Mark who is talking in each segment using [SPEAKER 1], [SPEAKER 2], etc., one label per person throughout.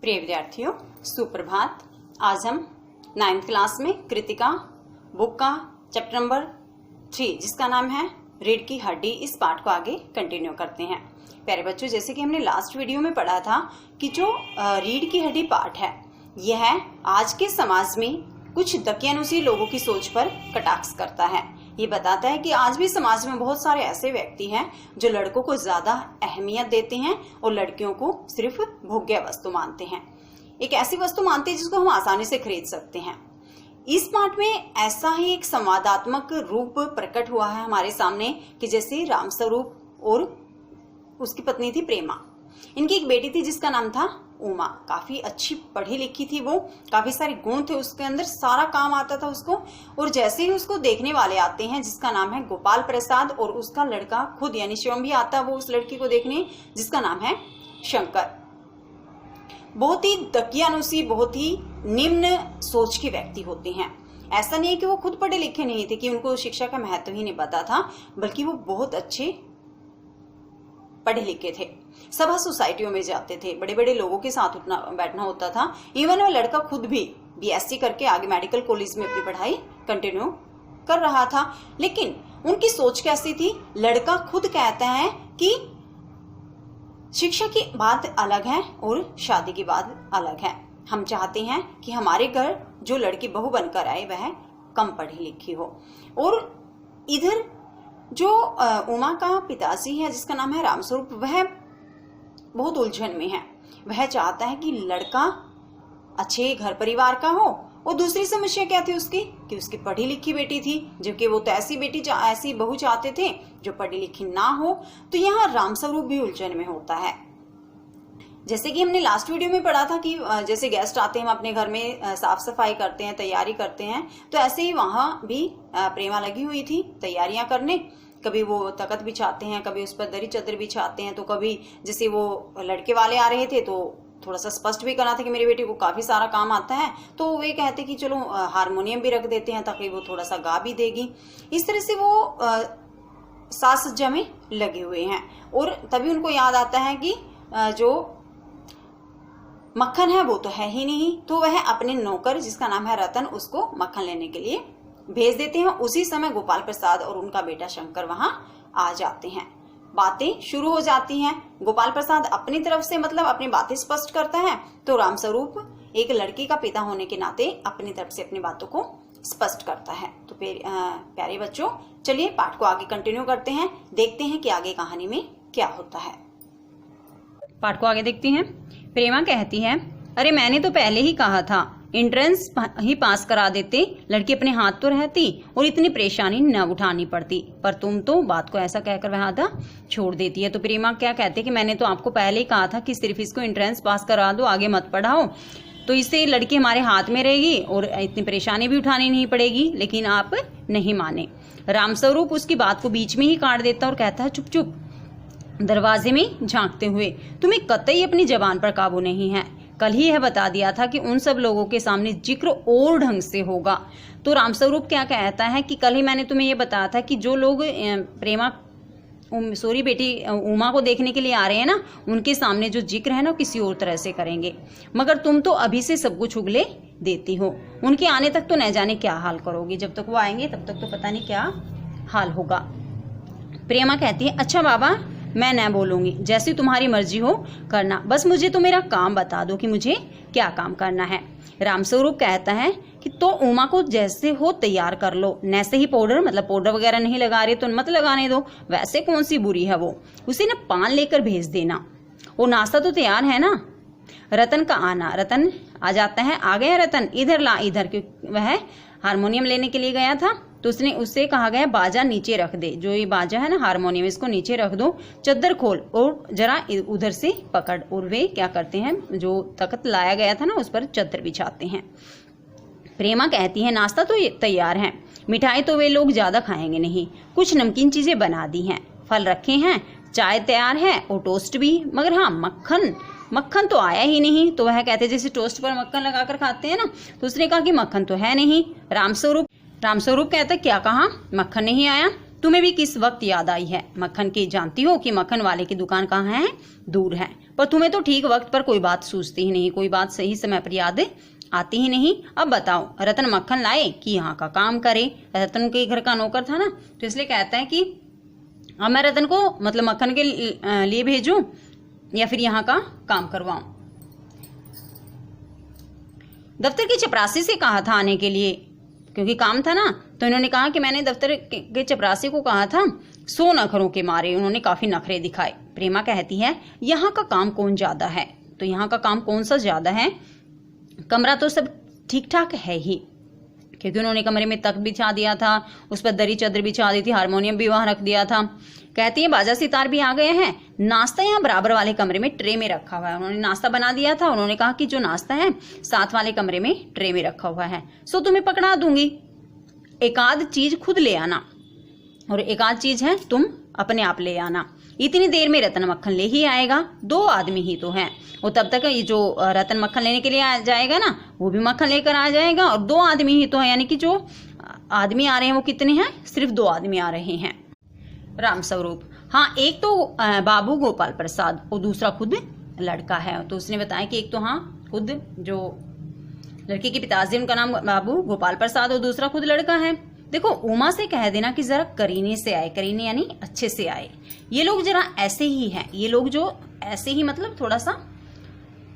[SPEAKER 1] प्रिय विद्यार्थियों, सुप्रभात। आज हम 9th क्लास में कृतिका बुक का चैप्टर नंबर 3 जिसका नाम है रीढ़ की हड्डी, इस पार्ट को आगे कंटिन्यू करते हैं। प्यारे बच्चों, जैसे कि हमने लास्ट वीडियो में पढ़ा था कि जो रीढ़ की हड्डी पार्ट है यह आज के समाज में कुछ दकियानुसी लोगों की सोच पर कटाक्ष करता है। ये बताता है कि आज भी समाज में बहुत सारे ऐसे व्यक्ति हैं जो लड़कों को ज्यादा अहमियत देते हैं और लड़कियों को सिर्फ भोग्य वस्तु मानते हैं। एक ऐसी वस्तु मानते हैं जिसको हम आसानी से खरीद सकते हैं। इस पाठ में ऐसा ही एक संवादात्मक रूप प्रकट हुआ है हमारे सामने कि जैसे रामस्वरूप और उसकी पत्नी थी प्रेमा। इनकी एक बेटी थी जिसका नाम था उमा। काफी अच्छी पढ़ी लिखी थी वो, काफी सारे गुण थे उसके अंदर, सारा काम आता था उसको। और जैसे ही उसको देखने वाले आते हैं जिसका नाम है गोपाल प्रसाद, और उसका लड़का खुद यानी शिवम भी आता है वो उस लड़की को देखने जिसका नाम है शंकर। बहुत ही दकियानुसी, बहुत ही निम्न सोच के व्यक्ति होते हैं। ऐसा नहीं है कि वो खुद पढ़े लिखे नहीं थे कि उनको शिक्षा का महत्व ही नहीं पता था, बल्कि वो बहुत अच्छे पढ़े लिखे थे। सभा सोसाइटियों में जाते थे, बड़े बड़े लोगों के साथ उठना बैठना होता था। इवन वो लड़का खुद भी बीएससी करके आगे मेडिकल कॉलेज में अपनी पढ़ाई कंटिन्यू कर रहा था। लेकिन उनकी सोच कैसी थी? लड़का खुद कहता है कि शिक्षा की बात अलग है और शादी की बात अलग है। हम चाहते हैं कि हमारे घर जो लड़की बहू बनकर आए वह कम पढ़ी लिखी हो। और इधर जो उमा का पिताजी है जिसका नाम है रामस्वरूप, वह बहुत उलझन में है। वह चाहता है कि लड़का अच्छे घर परिवार का हो। और दूसरी समस्या क्या थी उसकी कि उसकी पढ़ी लिखी बेटी थी, जबकि वो तो ऐसी बहू चाहते थे जो पढ़ी लिखी ना हो। तो यहाँ रामस्वरूप भी उलझन में होता है। जैसे कि हमने लास्ट वीडियो में पढ़ा था कि जैसे गेस्ट आते हैं हम अपने घर में साफ सफाई करते हैं, तैयारी करते हैं, तो ऐसे ही वहां भी प्रेमा लगी हुई थी तैयारियां करने। कभी वो तख्त बिछाते हैं, कभी उस पर दरी चादर बिछाते हैं। तो कभी जैसे वो लड़के वाले आ रहे थे तो थोड़ा सा स्पष्ट भी करना था कि मेरी बेटी को काफी सारा काम आता है, तो वे कहते कि चलो हारमोनियम भी रख देते हैं ताकि वो थोड़ा सा गा भी देगी। इस तरह से वो साज सज्जा में लगे हुए हैं। और तभी उनको याद आता है कि जो मक्खन है वो तो है ही नहीं, तो वह अपने नौकर जिसका नाम है रतन उसको मक्खन लेने के लिए भेज देते हैं। उसी समय गोपाल प्रसाद और उनका बेटा शंकर वहां आ जाते हैं। बातें शुरू हो जाती हैं। गोपाल प्रसाद अपनी तरफ से मतलब अपनी बातें स्पष्ट करता है, तो रामस्वरूप एक लड़की का पिता होने के नाते अपनी तरफ से अपनी बातों को स्पष्ट करता है। तो प्यारे बच्चों, चलिए पाठ को आगे कंटिन्यू करते हैं, देखते हैं कि आगे कहानी में क्या होता है।
[SPEAKER 2] पाठ को आगे देखते हैं। प्रेमा कहती है, अरे मैंने तो पहले ही कहा था एंट्रेंस ही पास करा देते, लड़की अपने हाथ तो रहती और इतनी परेशानी न उठानी पड़ती, पर तुम तो बात को ऐसा कहकर वह आधा छोड़ देती है। तो प्रेमा क्या कहते कि मैंने तो आपको पहले ही कहा था कि सिर्फ इसको एंट्रेंस पास करा दो, आगे मत पढ़ाओ, तो इससे लड़की हमारे हाथ में रहेगी और इतनी परेशानी भी उठानी नहीं पड़ेगी, लेकिन आप नहीं माने। रामस्वरूप उसकी बात को बीच में ही काट देता और कहता है, चुप चुप, दरवाजे में झांकते हुए, तुम्हें कतई अपनी जबान पर काबू नहीं है। कल ही यह बता दिया था कि उन सब लोगों के सामने जिक्र और ढंग से होगा। तो रामस्वरूप क्या कहता है कि कल ही मैंने तुम्हें यह बताया था कि जो लोग बेटी उमा को देखने के लिए आ रहे हैं ना, उनके सामने जो जिक्र है ना किसी और तरह से करेंगे, मगर तुम तो अभी से सब कुछ उगले देती हो। उनके आने तक तो न जाने क्या हाल करोगी, जब तक वो आएंगे तब तक तो पता नहीं क्या हाल होगा। प्रेमा कहती है, अच्छा बाबा, मैं न बोलूंगी, जैसी तुम्हारी मर्जी हो करना, बस मुझे तो मेरा काम बता दो कि मुझे क्या काम करना है। रामस्वरूप कहता है कि तो उमा को जैसे हो तैयार कर लो, नैसे ही पाउडर, मतलब पाउडर वगैरह नहीं लगा रही तो मत लगाने दो, वैसे कौन सी बुरी है वो, उसे ना पान लेकर भेज देना। वो नाश्ता तो तैयार है ना। रतन का आना, रतन आ जाता है, आ गया रतन, इधर ला इधर, क्योंकि वह हारमोनियम लेने के लिए गया था। तो उससे कहा गया बाजा नीचे रख दे, जो ये बाजा है ना हारमोनियम, इसको नीचे रख दो, चद्दर खोल और जरा उधर से पकड़। और वे क्या करते हैं, जो तख्त लाया गया था ना उस पर चद्दर बिछाते हैं। प्रेमा कहती है, नाश्ता तो तैयार है, मिठाई तो वे लोग ज्यादा खाएंगे नहीं, कुछ नमकीन चीजें बना दी हैं, फल रखे हैं, चाय तैयार है और टोस्ट भी, मगर हाँ मक्खन तो आया ही नहीं। तो वह कहते जैसे टोस्ट पर मक्खन लगाकर खाते हैं ना, तो उसने कहा कि मक्खन तो है नहीं। रामस्वरूप कहता क्या कहा, मक्खन नहीं आया। तुम्हें भी किस वक्त याद आई है मक्खन की? जानती हो कि मक्खन वाले की दुकान कहाँ है? दूर है। पर तुम्हें तो ठीक वक्त पर कोई बात सूझती ही नहीं, कोई बात सही समय पर याद आती ही नहीं। अब बताओ, रतन मक्खन लाए कि यहाँ का काम करे? रतन के घर का नौकर था ना, तो इसलिए कहता है कि अब मैं रतन को मतलब मक्खन के लिए भेजूं या फिर यहाँ का काम करवाऊं। दफ्तर की चपरासी से कहा था आने के लिए, क्योंकि काम था ना, तो इन्होंने कहा कि मैंने दफ्तर के चपरासी को कहा था। 100 नखरों के मारे उन्होंने काफी नखरे दिखाए। प्रेमा कहती है यहाँ का काम कौन ज्यादा है? तो यहाँ का काम कौन सा ज्यादा है? कमरा तो सब ठीक ठाक है ही, क्योंकि उन्होंने कमरे में तख्त बिछा दिया था, उस पर दरी चादर बिछा दी थी, हारमोनियम भी वहां रख दिया था। कहती है बाजा सितार भी आ गए हैं। नाश्ता यहाँ बराबर वाले कमरे में ट्रे में रखा हुआ है। उन्होंने नाश्ता बना दिया था। उन्होंने कहा कि जो नाश्ता है साथ वाले कमरे में ट्रे में रखा हुआ है, सो तुम्हें पकड़ा दूंगी। एक आध चीज खुद ले आना और एक आध चीज है तुम अपने आप ले आना। इतनी देर में रतन मक्खन ले ही आएगा, 2 आदमी ही तो हैं। और तब तक ये जो रतन मक्खन लेने के लिए आ जाएगा ना, वो भी मक्खन लेकर आ जाएगा। और 2 आदमी ही तो है, यानी कि जो आदमी आ रहे हैं वो कितने हैं? सिर्फ 2 आदमी आ रहे हैं। राम स्वरूप, हाँ, एक तो बाबू गोपाल प्रसाद और दूसरा खुद लड़का है। तो उसने बताया कि एक तो हाँ खुद जो लड़के के पिताजी, उनका नाम बाबू गोपाल प्रसाद और दूसरा खुद लड़का है। देखो, उमा से कह देना कि जरा करीने से आए, करीने यानी अच्छे से आए। ये लोग जरा ऐसे ही हैं, ये लोग जो ऐसे ही मतलब थोड़ा सा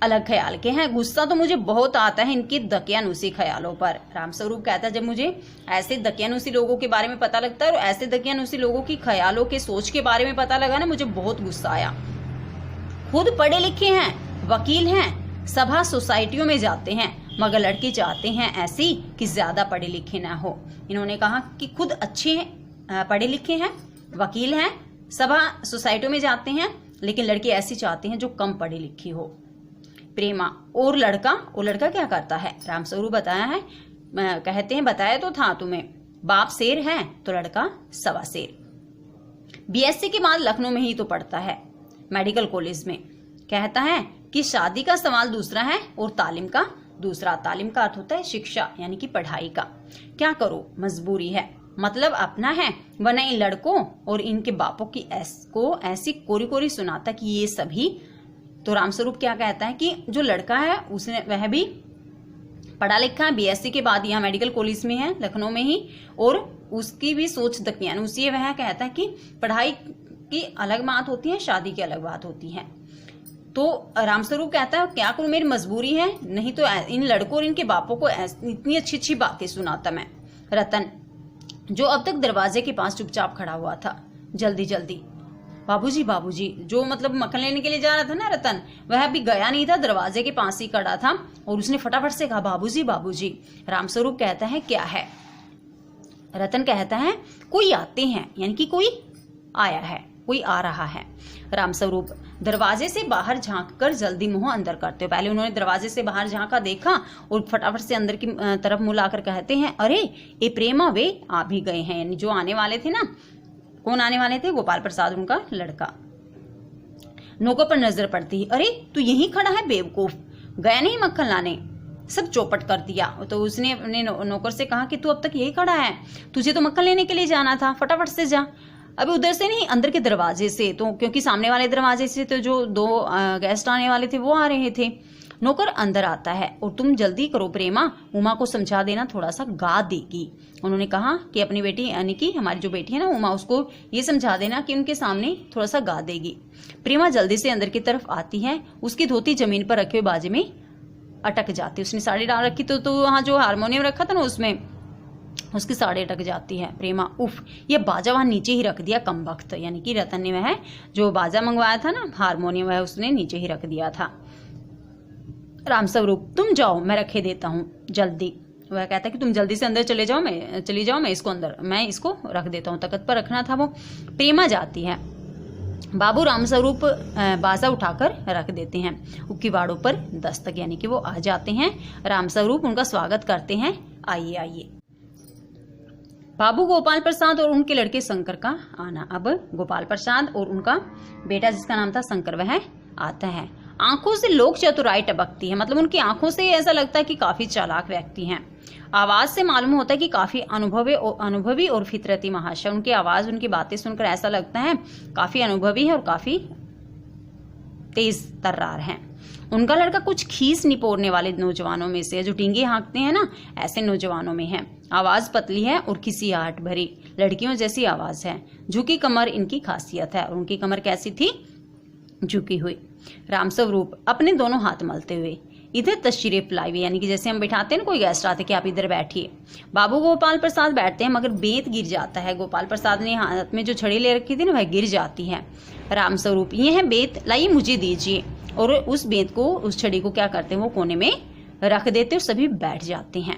[SPEAKER 2] अलग ख्याल के हैं। गुस्सा तो मुझे बहुत आता है इनके दकियानुसी ख्यालों पर। रामस्वरूप कहता है जब मुझे ऐसे दकियानुसी लोगों के बारे में पता लगता है और ऐसे दकियानुसी लोगों की ख्यालों के सोच के बारे में पता लगा ना, मुझे बहुत गुस्सा आया। खुद पढ़े लिखे हैं, वकील हैं, सभा सोसाइटियों में जाते हैं, मगर लड़के चाहते हैं ऐसी कि ज्यादा पढ़े लिखे ना हो। इन्होंने कहा कि खुद अच्छे पढ़े लिखे हैं, वकील हैं, सभा सोसाइटियों में जाते हैं, लेकिन लड़के ऐसी चाहते हैं जो कम पढ़ी लिखी हो। प्रेमा, और लड़का क्या करता है? रामस्वरूप बताया है, कहते हैं बताया तो था तुम्हें, बाप शेर है तो लड़का 1.25 शेर। बीएससी के बाद लखनऊ में ही तो पढ़ता है, मेडिकल कॉलेज में। कहता है कि शादी का सवाल दूसरा है और तालीम का दूसरा। तालीम का अर्थ होता है शिक्षा, यानी कि पढ़ाई का। क्या करो, मजबूरी है, मतलब अपना है, वरना इन लड़कों और इनके बापों की ऐसी कोरी कोरी सुनाता कि ये सभी। तो रामस्वरूप क्या कहता है कि जो लड़का है उसने वह भी पढ़ा लिखा है, बीएससी के बाद यहाँ मेडिकल कॉलेज में है लखनऊ में ही, और उसकी भी सोच दकियानुसी है। वह कहता है कि पढ़ाई की अलग बात होती है, शादी की अलग बात होती है। तो रामस्वरूप कहता है क्या करूं, मेरी मजबूरी है, नहीं तो इन लड़कों और इनके बापों को इतनी अच्छी अच्छी बातें सुनाता मैं। रतन, जो अब तक दरवाजे के पास चुपचाप खड़ा हुआ था, जल्दी जल्दी बाबूजी, जो मतलब मक्खन लेने के लिए जा रहा था ना रतन, वह अभी गया नहीं था, दरवाजे के पास ही खड़ा था और उसने फटाफट से कहा बाबूजी। रामस्वरूप कहता है क्या है? रतन कहता है कोई आते हैं, यानी कि कोई आया है, कोई आ रहा है। रामस्वरूप दरवाजे से बाहर झांक कर जल्दी मुंह अंदर करते हो। पहले उन्होंने दरवाजे से बाहर झांका, देखा और फटाफट से अंदर की तरफ मुंह लाकर कहते हैं अरे ए प्रेमा, वे आ भी गए हैं। यानी जो आने वाले थे ना, कौन आने वाले थे? गोपाल प्रसाद, उनका लड़का। नौकर पर नजर पड़ती, अरे तू यहीं खड़ा है बेवकूफ, गया नहीं मक्खन लाने? सब चौपट कर दिया। तो उसने अपने नौकर से कहा कि तू अब तक यही खड़ा है, तुझे तो मक्खन लेने के लिए जाना था, फटाफट से जा। अभी उधर से नहीं, अंदर के दरवाजे से, तो क्योंकि सामने वाले दरवाजे से तो जो 2 गेस्ट आने वाले थे वो आ रहे थे। नौकर अंदर आता है और तुम जल्दी करो प्रेमा, उमा को समझा देना, थोड़ा सा गा देगी। उन्होंने कहा कि अपनी बेटी यानी कि हमारी जो बेटी है ना उमा, उसको ये समझा देना कि उनके सामने थोड़ा सा गा देगी। प्रेमा जल्दी से अंदर की तरफ आती है, उसकी धोती जमीन पर रखे हुए बाजे में अटक जाती है। उसने साड़ी डाल रखी तो वहां जो हारमोनियम रखा था ना उसमें उसकी साड़ी अटक जाती है। प्रेमा, उफ, ये बाजा वहां नीचे ही रख दिया कम वक्त, यानी कि रतन ने वह जो बाजा मंगवाया था ना हारमोनियम, वह उसने नीचे ही रख दिया था। रामस्वरूप, तुम जाओ, मैं रखे देता हूँ जल्दी। वह कहता है कि तुम जल्दी से अंदर चली जाओ, मैं इसको रख देता हूँ, तख्त पर रखना था वो। प्रेमा जाती है, बाबू रामस्वरूप बाजा उठाकर रख देते हैं। किवाड़ों पर दस्तक, यानी कि वो आ जाते हैं। रामस्वरूप उनका स्वागत करते हैं, आइए आइए। बाबू गोपाल प्रसाद और उनके लड़के शंकर का आना। अब गोपाल प्रसाद और उनका बेटा जिसका नाम था शंकर, वह आता है। आंखों से लोक चतुराई टपकती है, मतलब उनकी आंखों से ऐसा लगता है कि काफी चालाक व्यक्ति हैं। आवाज से मालूम होता है कि काफी अनुभवी और फितरती महाशय। उनकी आवाज, उनकी बातें सुनकर ऐसा लगता है काफी अनुभवी है और काफी तेज तर्रार हैं। उनका लड़का कुछ खीस निपोरने वाले नौजवानों में से है, जो टींगे हाँकते हैं ना, ऐसे नौजवानों में है। आवाज पतली है और खिसियाहट भरी, लड़कियों जैसी आवाज है। झुकी कमर इनकी खासियत है, और उनकी कमर कैसी थी? झुकी हुई। रामस्वरूप अपने दोनों हाथ मलते हुए इधर तशरीफ लाई, यानी कि जैसे हम बैठाते हैं ना, कोई गेस्ट आते कि आप इधर बैठिए। बाबू गोपाल प्रसाद बैठते हैं, मगर बेंत गिर जाता है। गोपाल प्रसाद ने हाथ में जो छड़ी ले रखी थी ना, वह गिर जाती है। रामस्वरूप, ये है बेंत, लाइए मुझे दीजिए। और उस बेंत को, उस छड़ी को क्या करते हैं, वो कोने में रख देते और सभी बैठ जाते हैं।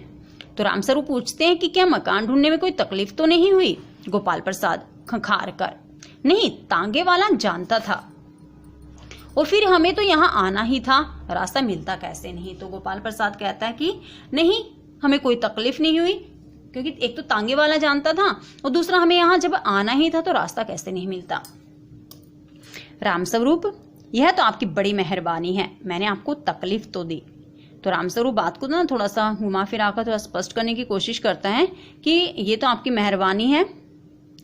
[SPEAKER 2] तो रामस्वरूप पूछते हैं कि क्या मकान ढूंढने में कोई तकलीफ तो नहीं हुई? गोपाल प्रसाद खंखार कर, नहीं, तांगे वाला जानता था, और फिर हमें तो यहाँ आना ही था, रास्ता मिलता कैसे नहीं। तो गोपाल प्रसाद कहता है कि नहीं, हमें कोई तकलीफ नहीं हुई, क्योंकि एक तो तांगे वाला जानता था और दूसरा हमें यहाँ जब आना ही था तो रास्ता कैसे नहीं मिलता। रामस्वरूप, यह तो आपकी बड़ी मेहरबानी है, मैंने आपको तकलीफ तो दी। तो रामस्वरूप बात को ना थोड़ा सा घुमा फिरा कर थोड़ा स्पष्ट करने की कोशिश करता है कि ये तो आपकी मेहरबानी है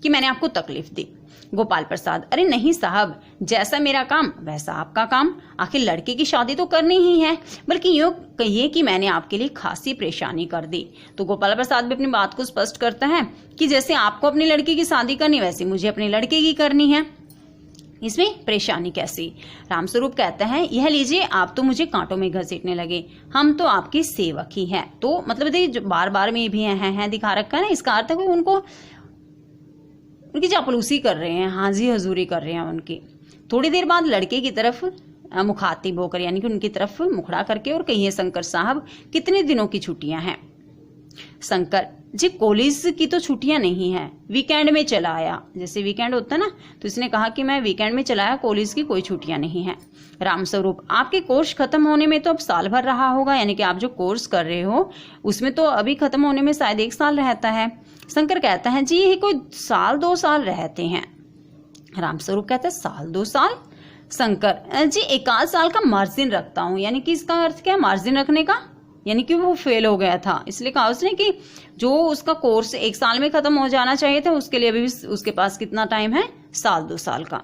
[SPEAKER 2] कि मैंने आपको तकलीफ दी। गोपाल प्रसाद, अरे नहीं साहब, जैसा मेरा काम वैसा आपका काम, आखिर लड़के की शादी तो करनी ही है, बल्कि यूं कहिए कि मैंने आपके लिए खासी परेशानी कर दी। तो गोपाल प्रसाद भी अपनी बात को स्पष्ट करता है कि जैसे आपको अपनी लड़की की शादी करनी, वैसे मुझे अपने लड़के की करनी है, इसमें परेशानी कैसी? रामस्वरूप कहता है, यह लीजिए, आप तो मुझे कांटों में घसीटने लगे, हम तो आपके सेवक ही हैं। तो मतलब देखिए, बार बार में भी हैं दिखा रखा है ना, इसका अर्थ है कि उनकी चापलूसी कर रहे हैं, हाजी हजूरी कर रहे हैं उनकी। थोड़ी देर बाद लड़के की तरफ मुखातिब होकर, यानी कि उनकी तरफ मुखड़ा करके, और कहिए शंकर साहब, कितने दिनों की छुट्टियां हैं? शंकर जी, कॉलेज की तो छुट्टियां नहीं है, वीकेंड में चला आया। जैसे वीकेंड होता है ना, तो इसने कहा कि मैं वीकेंड में चला आया, कॉलेज की कोई छुट्टियां नहीं है। रामस्वरूप, आपके कोर्स खत्म होने में तो अब साल भर रहा होगा, यानी कि आप जो कोर्स कर रहे हो उसमें तो अभी खत्म होने में शायद 1 साल रहता है। शंकर कहता है, जी ये कोई 1-2 साल रहते हैं। रामस्वरूप कहता है, 1-2 साल? शंकर जी, 1 साल का मार्जिन रखता हूँ, यानी कि इसका अर्थ क्या है मार्जिन रखने का? यानी कि वो फेल हो गया था, इसलिए कहा उसने कि जो उसका कोर्स 1 साल में खत्म हो जाना चाहिए था, उसके लिए अभी उसके पास कितना टाइम है? 1-2 साल का।